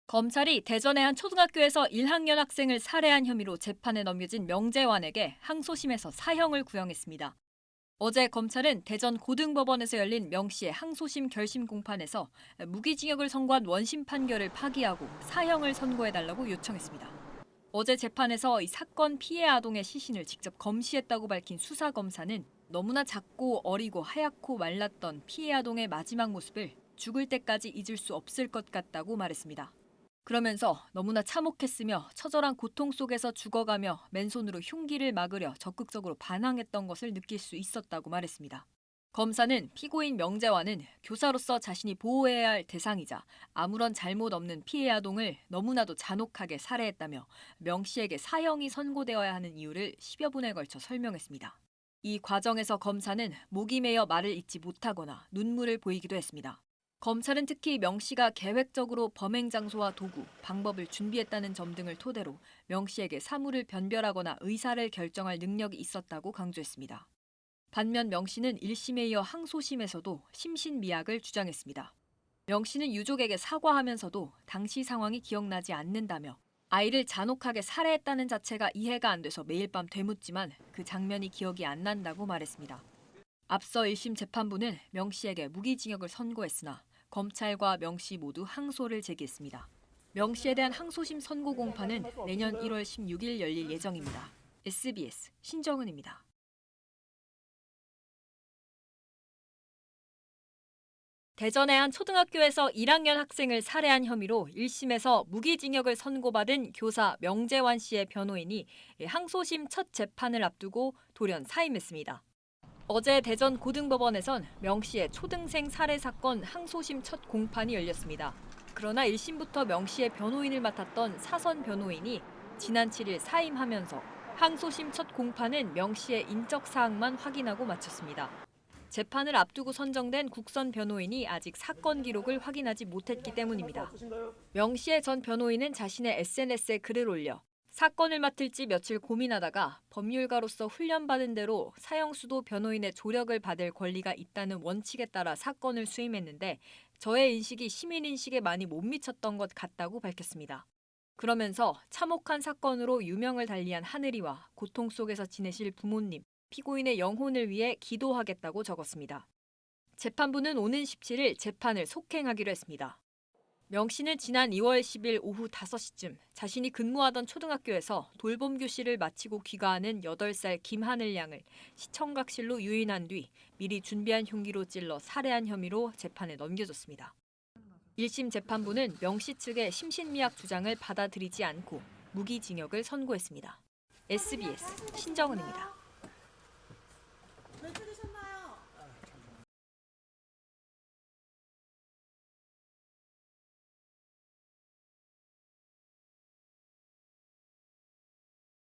검찰이 대전의 한 초등학교에서 1학년 학생을 살해한 혐의로 재판에 넘겨진 명재환에게 항소심에서 사형을 구형했습니다. 어제 검찰은 대전 고등법원에서 열린 명 씨의 항소심 결심 공판에서 무기징역을 선고한 원심 판결을 파기하고 사형을 선고해달라고 요청했습니다. 어제 재판에서 이 사건 피해 아동의 시신을 직접 검시했다고 밝힌 수사검사는 너무나 작고 어리고 하얗고 말랐던 피해 아동의 마지막 모습을 죽을 때까지 잊을 수 없을 것 같다고 말했습니다. 그러면서 너무나 참혹했으며 처절한 고통 속에서 죽어가며 맨손으로 흉기를 막으려 적극적으로 반항했던 것을 느낄 수 있었다고 말했습니다. 검사는 피고인 명재환은 교사로서 자신이 보호해야 할 대상이자 아무런 잘못 없는 피해 아동을 너무나도 잔혹하게 살해했다며 명 씨에게 사형이 선고되어야 하는 이유를 10여 분에 걸쳐 설명했습니다. 이 과정에서 검사는 목이 메어 말을 잇지 못하거나 눈물을 보이기도 했습니다. 검찰은 특히 명 씨가 계획적으로 범행 장소와 도구, 방법을 준비했다는 점 등을 토대로 명 씨에게 사물을 변별하거나 의사를 결정할 능력이 있었다고 강조했습니다. 반면 명 씨는 1심에 이어 항소심에서도 심신미약을 주장했습니다. 명 씨는 유족에게 사과하면서도 당시 상황이 기억나지 않는다며 아이를 잔혹하게 살해했다는 자체가 이해가 안 돼서 매일 밤 되묻지만 그 장면이 기억이 안 난다고 말했습니다. 앞서 1심 재판부는 명 씨에게 무기징역을 선고했으나 검찰과 명 씨 모두 항소를 제기했습니다. 명 씨에 대한 항소심 선고 공판은 내년 1월 16일 열릴 예정입니다. SBS 신정은입니다. 대전의 한 초등학교에서 1학년 학생을 살해한 혐의로 1심에서 무기징역을 선고받은 교사 명재환 씨의 변호인이 항소심 첫 재판을 앞두고 돌연 사임했습니다. 어제 대전 고등법원에선 명 씨의 초등생 살해 사건 항소심 첫 공판이 열렸습니다. 그러나 1심부터 명 씨의 변호인을 맡았던 사선 변호인이 지난 7일 사임하면서 항소심 첫 공판은 명 씨의 인적 사항만 확인하고 마쳤습니다. 재판을 앞두고 선정된 국선 변호인이 아직 사건 기록을 확인하지 못했기 때문입니다. 명 씨의 전 변호인은 자신의 SNS에 글을 올려 사건을 맡을지 며칠 고민하다가 법률가로서 훈련받은 대로 사형수도 변호인의 조력을 받을 권리가 있다는 원칙에 따라 사건을 수임했는데 저의 인식이 시민 인식에 많이 못 미쳤던 것 같다고 밝혔습니다. 그러면서 참혹한 사건으로 유명을 달리한 하늘이와 고통 속에서 지내실 부모님, 피고인의 영혼을 위해 기도하겠다고 적었습니다. 재판부는 오는 17일 재판을 속행하기로 했습니다. 명 씨는 지난 2월 10일 오후 5시쯤 자신이 근무하던 초등학교에서 돌봄 교실을 마치고 귀가하는 8살 김하늘 양을 시청각실로 유인한 뒤 미리 준비한 흉기로 찔러 살해한 혐의로 재판에 넘겨졌습니다. 1심 재판부는 명 씨 측의 심신미약 주장을 받아들이지 않고 무기징역을 선고했습니다. SBS 신정은입니다.